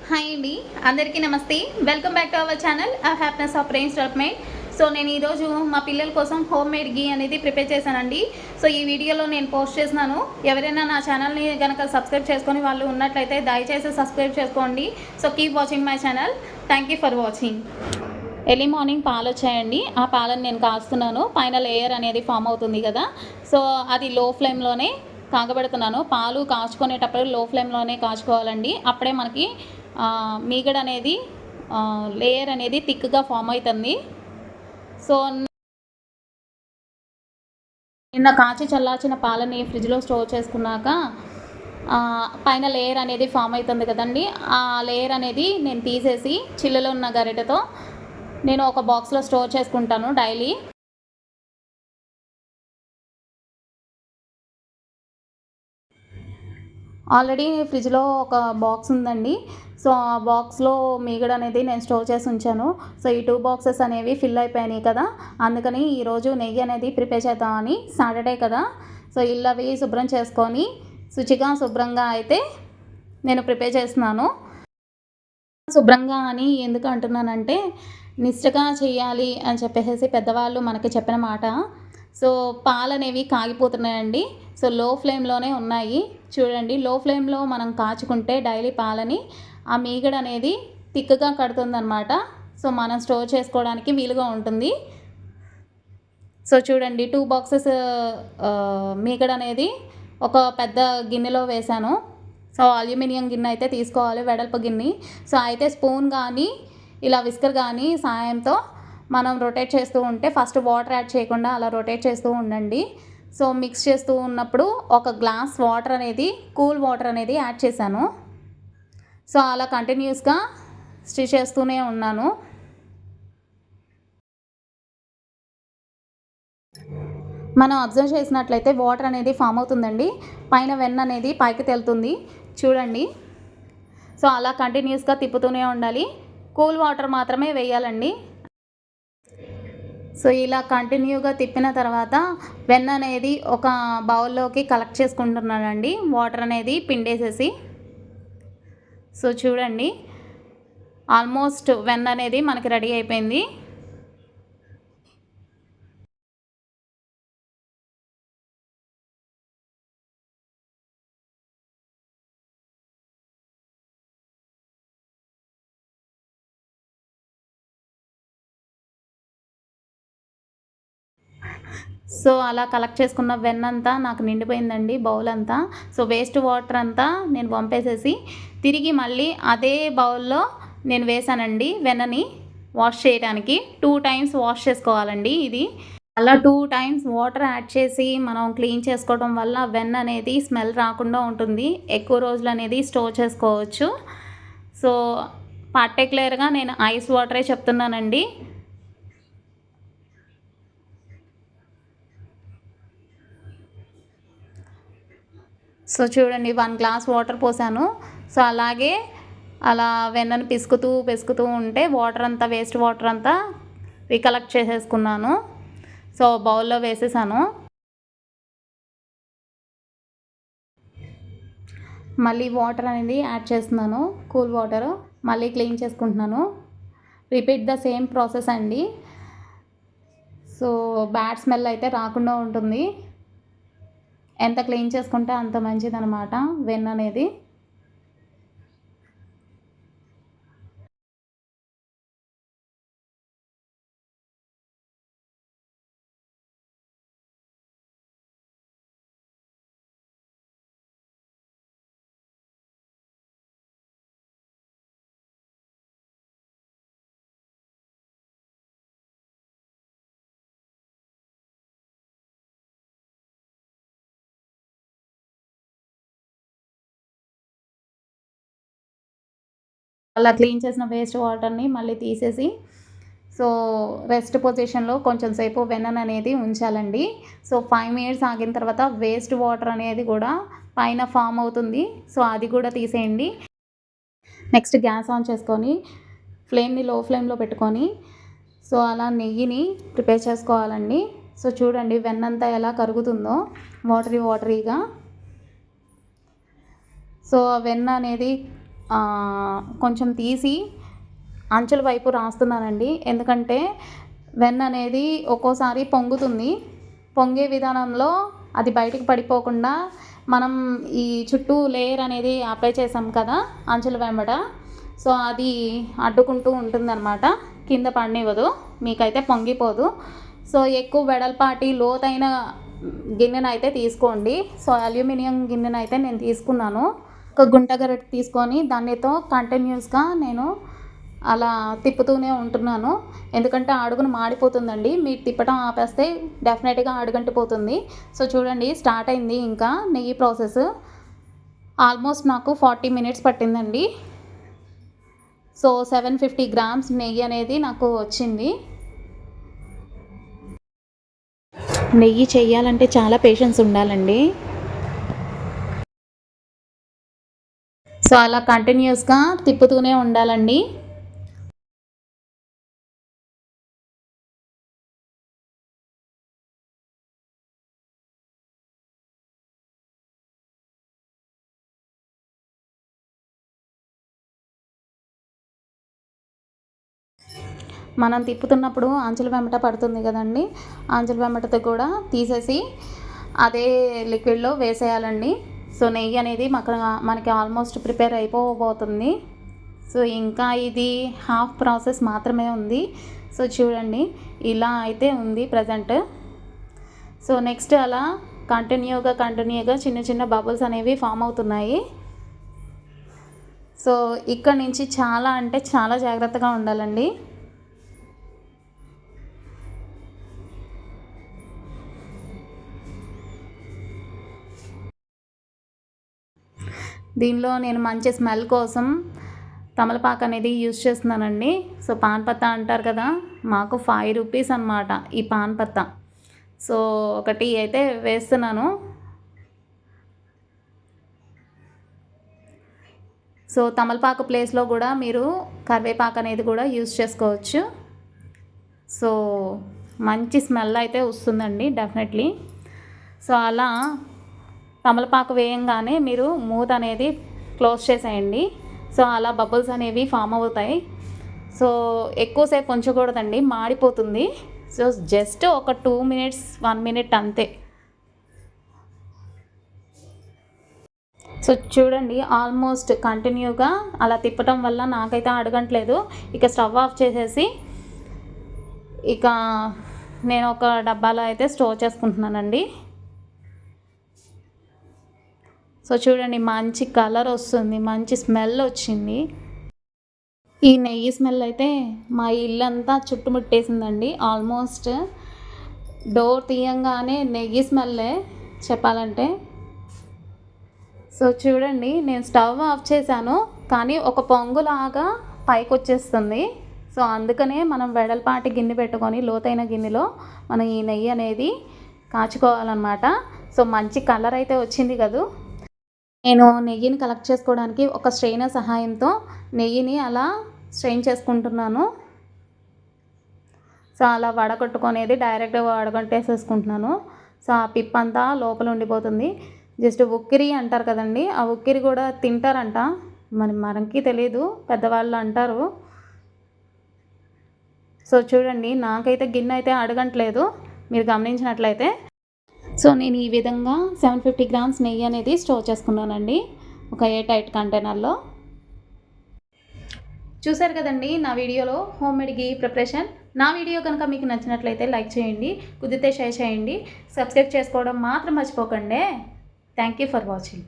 Hi అండి, అందరికీ నమస్తే. Welcome back to our channel happiness of brains development. So నేను ఈరోజు మా పిల్లల కోసం హోమ్ మేడ్ గీ అనేది ప్రిపేర్ చేశానండి. సో ఈ వీడియోలో నేను పోస్ట్ చేస్తున్నాను. ఎవరైనా నా ఛానల్ని కనుక సబ్స్క్రైబ్ చేసుకొని వాళ్ళు ఉన్నట్లయితే దయచేసి సబ్స్క్రైబ్ చేసుకోండి. So keep watching my channel. Thank you for watching. Early morning పాలు వచ్చాయండి. ఆ పాలను నేను కాస్తున్నాను. పైన లేయర్ అనేది ఫామ్ అవుతుంది కదా, సో అది లో ఫ్లేమ్లోనే కాగబెడుతున్నాను. పాలు కాచుకునేటప్పుడు లో ఫ్లేమ్లోనే కాచుకోవాలండి. అప్పుడే మనకి మీగడ అనేది లేయర్ అనేది థిక్గా ఫామ్ అవుతుంది. సో నిన్న కాచి చల్లార్చిన పాలని ఫ్రిడ్జ్లో స్టోర్ చేసుకున్నాక పైన లేయర్ అనేది ఫామ్ అవుతుంది కదండి. ఆ లేయర్ అనేది నేను తీసేసి చిల్లులో ఉన్న గరిటెతో నేను ఒక బాక్స్లో స్టోర్ చేసుకుంటాను డైలీ. ఆల్రెడీ ఫ్రిడ్జ్లో ఒక బాక్స్ ఉందండి. సో ఆ బాక్స్లో మీగడ అనేది నేను స్టోర్ చేసి ఉంచాను. సో ఈ 2 బాక్సెస్ అనేవి ఫిల్ అయిపోయినాయి కదా, అందుకని ఈరోజు నెయ్యి అనేది ప్రిపేర్ చేద్దామని. సాటర్డే కదా, సో ఇల్లు అవి శుభ్రం చేసుకొని శుభ్రంగా అయితే నేను ప్రిపేర్ చేస్తున్నాను. శుభ్రంగా అని ఎందుకు అంటున్నానంటే, నిష్టగా చేయాలి అని చెప్పేసి పెద్దవాళ్ళు మనకి చెప్పిన మాట. సో పాలు అనేవి కాగిపోతున్నాయండి. సో లో ఫ్లేమ్లోనే ఉన్నాయి. చూడండి, లో ఫ్లేమ్లో మనం కాచుకుంటే డైలీ పాలని ఆ మీగడ అనేది థిక్గా కడుతుందన్నమాట. సో మనం స్టోర్ చేసుకోవడానికి వీలుగా ఉంటుంది. సో చూడండి, 2 బాక్సెస్ మీగడ అనేది ఒక పెద్ద గిన్నెలో వేశాను. సో అల్యూమినియం గిన్నె అయితే తీసుకోవాలి, వెడల్పు గిన్నె. సో అయితే స్పూన్ కానీ ఇలా విస్కర్ కానీ సాయంతో మనం రొటేట్ చేస్తూ ఉంటే, ఫస్ట్ వాటర్ యాడ్ చేయకుండా అలా రొటేట్ చేస్తూ ఉండండి. సో మిక్స్ చేస్తూ ఉన్నప్పుడు ఒక గ్లాస్ వాటర్ అనేది, కూల్ వాటర్ అనేది యాడ్ చేశాను. సో అలా కంటిన్యూస్గా స్టిర్ చేస్తూనే ఉన్నాను. మనం అబ్జర్వ్ చేసినట్లయితే వాటర్ అనేది ఫామ్ అవుతుందండి. పైన వెన్న అనేది పైకి తేలుతుంది చూడండి. సో అలా కంటిన్యూస్గా తిప్పుతూనే ఉండాలి. కూల్ వాటర్ మాత్రమే వేయాలండి. సో ఇలా కంటిన్యూగా తిప్పిన తర్వాత వెన్న అనేది ఒక బౌల్లోకి కలెక్ట్ చేసుకుంటున్నానండి, వాటర్ అనేది పిండేసేసి. సో చూడండి, ఆల్మోస్ట్ వెన్న అనేది మనకి రెడీ అయిపోయింది. సో అలా కలెక్ట్ చేసుకున్న వెన్నంతా నాకు నిండిపోయిందండి, బౌల్ అంతా. సో వేస్ట్ వాటర్ అంతా నేను పంపేసేసి తిరిగి మళ్ళీ అదే బౌల్లో నేను వేసానండి వెన్నని. వాష్ చేయడానికి 2 టైమ్స్ వాష్ చేసుకోవాలండి ఇది. అలా 2 టైమ్స్ వాటర్ యాడ్ చేసి మనం క్లీన్ చేసుకోవడం వల్ల వెన్న అనేది స్మెల్ రాకుండా ఉంటుంది. ఎక్కువ రోజులు అనేది స్టోర్ చేసుకోవచ్చు. సో పర్టిక్యులర్గా నేను ఐస్ వాటరే చెప్తున్నానండి. సో చూడండి, 1 గ్లాస్ వాటర్ పోసాను. సో అలాగే అలా వెన్నను పిసుకుతూ ఉంటే వాటర్ అంతా, వేస్ట్ వాటర్ అంతా రికలెక్ట్ చేసేసుకున్నాను. సో బౌల్లో వేసేసాను. మళ్ళీ వాటర్ అనేది యాడ్ చేస్తున్నాను, కూల్ వాటర్. మళ్ళీ క్లీన్ చేసుకుంటున్నాను. రిపీట్ ద సేమ్ ప్రాసెస్ అండి. సో బ్యాడ్ స్మెల్ అయితే రాకుండా ఉంటుంది. ఎంత క్లీన్ చేసుకుంటే అంత మంచిదన్నమాట వెన్న అనేది. అలా క్లీన్ చేసిన వేస్ట్ వాటర్ని మళ్ళీ తీసేసి, సో రెస్ట్ పొజిషన్లో కొంచెం సేపు వెన్నను అనేది ఉంచాలండి. సో 5 మినిట్స్ ఆగిన తర్వాత వేస్ట్ వాటర్ అనేది కూడా పైన ఫామ్ అవుతుంది. సో అది కూడా తీసేయండి. నెక్స్ట్ గ్యాస్ ఆన్ చేసుకొని ఫ్లేమ్ని లో ఫ్లేమ్లో పెట్టుకొని, సో అలా నెయ్యిని ప్రిపేర్ చేసుకోవాలండి. సో చూడండి, వెన్నంతా ఎలా కరుగుతుందో వాటరీగా. సో వెన్న అనేది కొంచెం తీసి అంచుల వైపు రాస్తున్నానండి. ఎందుకంటే వెన్న అనేది ఒక్కోసారి పొంగుతుంది. పొంగే విధానంలో అది బయటికి పడిపోకుండా మనం ఈ చుట్టూ లేయర్ అనేది అప్లై చేసాం కదా అంచుల వెంబడ, సో అది అడ్డుకుంటూ ఉంటుందన్నమాట, కింద పడనివ్వదు, మీకైతే పొంగిపోదు. సో ఎక్కువ వెడల్పాటి లోతైన గిన్నెనైతే తీసుకోండి. సో అల్యూమినియం గిన్నెనైతే నేను తీసుకున్నాను. ఒక గుంట గరిటె తీసుకొని దానితో కంటిన్యూస్గా నేను అలా తిప్పుతూనే ఉంటున్నాను. ఎందుకంటే అడుగును మాడిపోతుందండి, మీరు తిప్పడం ఆపేస్తే డెఫినెట్గా అడుగంటిపోతుంది. సో చూడండి, స్టార్ట్ అయింది ఇంకా నెయ్యి ప్రాసెస్. ఆల్మోస్ట్ నాకు 40 మినిట్స్ పట్టిందండి. సో 750 గ్రామ్స్ నెయ్యి అనేది నాకు వచ్చింది. నెయ్యి చెయ్యాలంటే చాలా పేషెన్స్ ఉండాలండి. సో అలా కంటిన్యూస్గా తిప్పుతూనే ఉండాలండి. మనం తిప్పుతున్నప్పుడు అంచుల వెంబట పడుతుంది కదండి, అంచుల వెంబటతో కూడా తీసేసి అదే లిక్విడ్లో వేసేయాలండి. సో నెయ్యి అనేది మనకి ఆల్మోస్ట్ ప్రిపేర్ అయిపోబోతుంది. సో ఇంకా ఇది హాఫ్ ప్రాసెస్ మాత్రమే ఉంది. సో చూడండి, ఇలా అయితే ఉంది ప్రజెంట్. సో నెక్స్ట్ అలా కంటిన్యూగా చిన్న చిన్న బబుల్స్ అనేవి ఫామ్ అవుతున్నాయి. సో ఇక్కడ నుంచి చాలా అంటే చాలా జాగ్రత్తగా ఉండాలండి. దీనిలో నేను మంచి స్మెల్ కోసం తమలపాకు అనేది యూజ్ చేస్తున్నానండి. సో పాన్ పత్తా అంటారు కదా, మాకు 5 రూపీస్ అన్నమాట ఈ పాన్ పత్తా. సో ఒకటి అయితే వేస్తున్నాను. సో తమలపాకు ప్లేస్లో కూడా మీరు కరివేపాకు అనేది కూడా యూజ్ చేసుకోవచ్చు. సో మంచి స్మెల్ అయితే వస్తుందండి డెఫినెట్లీ. సో అలా తమలపాకు వేయంగానే మీరు మూత అనేది క్లోజ్ చేసేయండి. సో అలా బబుల్స్ అనేవి ఫామ్ అవుతాయి. సో ఎక్కువసేపు ఉంచకూడదండి, మాడిపోతుంది. సో జస్ట్ ఒక 2 మినిట్స్ 1 మినిట్ అంతే. సో చూడండి, ఆల్మోస్ట్ కంటిన్యూగా అలా తిప్పటం వల్ల నాకైతే అడగట్లేదు. ఇక స్టవ్ ఆఫ్ చేసేసి ఇక నేను ఒక డబ్బాలో అయితే స్టోర్ చేసుకుంటున్నానండి. సో చూడండి, మంచి కలర్ వస్తుంది, మంచి స్మెల్ వచ్చింది. ఈ నెయ్యి స్మెల్ అయితే మా ఇల్లంతా చుట్టుముట్టేసిందండి. ఆల్మోస్ట్ డోర్ తీయంగానే నెయ్యి స్మెల్లే చెప్పాలంటే. సో చూడండి, నేను స్టవ్ ఆఫ్ చేశాను, కానీ ఒక పొంగులాగా పైకి వచ్చేస్తుంది. సో అందుకనే మనం వెడల్పాటి గిన్నె పెట్టుకొని లోతైన గిన్నెలో మనం ఈ నెయ్యి అనేది కాచుకోవాలన్నమాట. సో మంచి కలర్ అయితే వచ్చింది కదా. నేను నెయ్యిని కలెక్ట్ చేసుకోవడానికి ఒక స్ట్రెయినర్ సహాయంతో నెయ్యిని అలా స్ట్రెయిన్ చేసుకుంటున్నాను. సో అలా వడగొట్టుకునేది డైరెక్ట్గా వడగొట్టేసేసుకుంటున్నాను. సో ఆ పిప్ అంతా లోపల ఉండిపోతుంది. జస్ట్ ఉక్కిరి అంటారు కదండి, ఆ ఉక్కిరి కూడా తింటారంట, మనకి తెలియదు, పెద్దవాళ్ళు అంటారు. సో చూడండి, నాకైతే గిన్నె అయితే అడగట్లేదు మీరు గమనించినట్లయితే. సో నేను ఈ విధంగా 750 గ్రామ్స్ నెయ్యి అనేది స్టోర్ చేసుకున్నానండి ఒక ఎయిర్ టైట్ కంటైనర్లో. చూశారు కదండి నా వీడియోలో హోమ్ మేడ్ ఘీ ప్రిపరేషన్. నా వీడియో కనుక మీకు నచ్చినట్లయితే లైక్ చేయండి, కుదిరితే షేర్ చేయండి, సబ్స్క్రైబ్ చేసుకోవడం మాత్రం మర్చిపోకండి. Thank you for watching.